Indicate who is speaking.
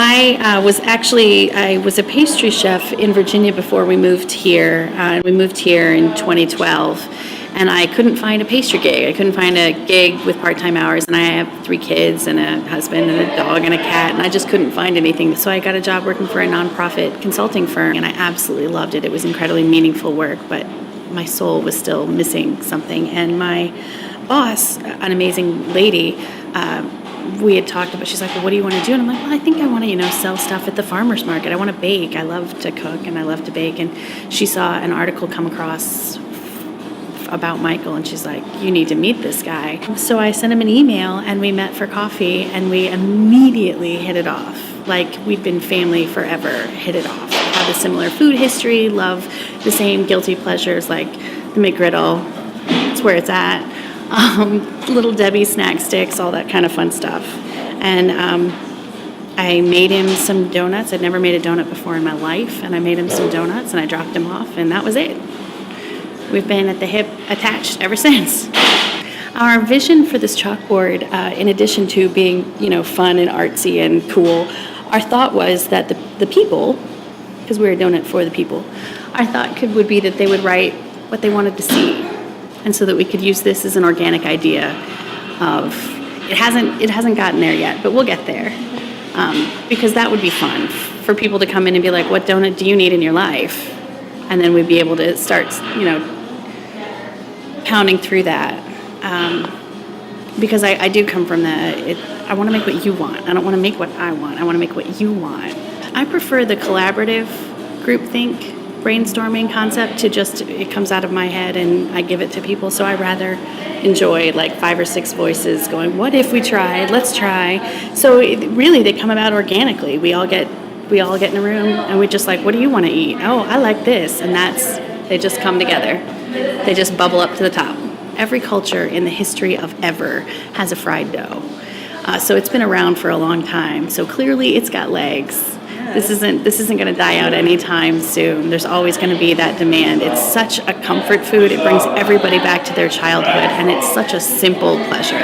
Speaker 1: I was a pastry chef in Virginia before we moved here. We moved here in 2012, and I couldn't find a pastry gig. I couldn't find a gig with part-time hours, and I have 3 kids and a husband and a dog and a cat, and I just couldn't find anything. So I got a job working for a nonprofit consulting firm, and I absolutely loved it. It was incredibly meaningful work, but my soul was still missing something. And my boss, an amazing lady, we had talked about, she's like, well, what do you want to do? And I'm like, well, I think I want to, sell stuff at the farmer's market. I want to bake. I love to cook and I love to bake. And she saw an article come across about Michael, and she's like, you need to meet this guy. So I sent him an email, and we met for coffee, and we immediately hit it off. Like we'd been family forever, hit it off. Have a similar food history, love the same guilty pleasures like the McGriddle. It's where it's at. Little Debbie snack sticks, all that kind of fun stuff. And I made him some donuts. I'd never made a donut before in my life, and I made him some donuts, and I dropped him off, and that was it. We've been at the hip attached ever since. Our vision for this chalkboard, in addition to being, fun and artsy and cool, our thought was that the people, because we're a donut for the people, our thought would be that they would write what they wanted to see. And so that we could use this as an organic idea of, it hasn't gotten there yet, but we'll get there. Because that would be fun for people to come in and be like, what donut do you need in your life? And then we'd be able to start, pounding through that. Because I do come from I want to make what you want. I don't want to make what I want. I want to make what you want. I prefer the collaborative groupthink brainstorming concept to just, it comes out of my head and I give it to people. So I rather enjoy like 5 or 6 voices going, what if we tried? Let's try. So really they come about organically. We all get in a room and we just like, what do you want to eat? Oh, I like this. And they just come together. They just bubble up to the top. Every culture in the history of ever has a fried dough. So it's been around for a long time. So clearly it's got legs. This isn't going to die out anytime soon. There's always going to be that demand. It's such a comfort food. It brings everybody back to their childhood, and it's such a simple pleasure.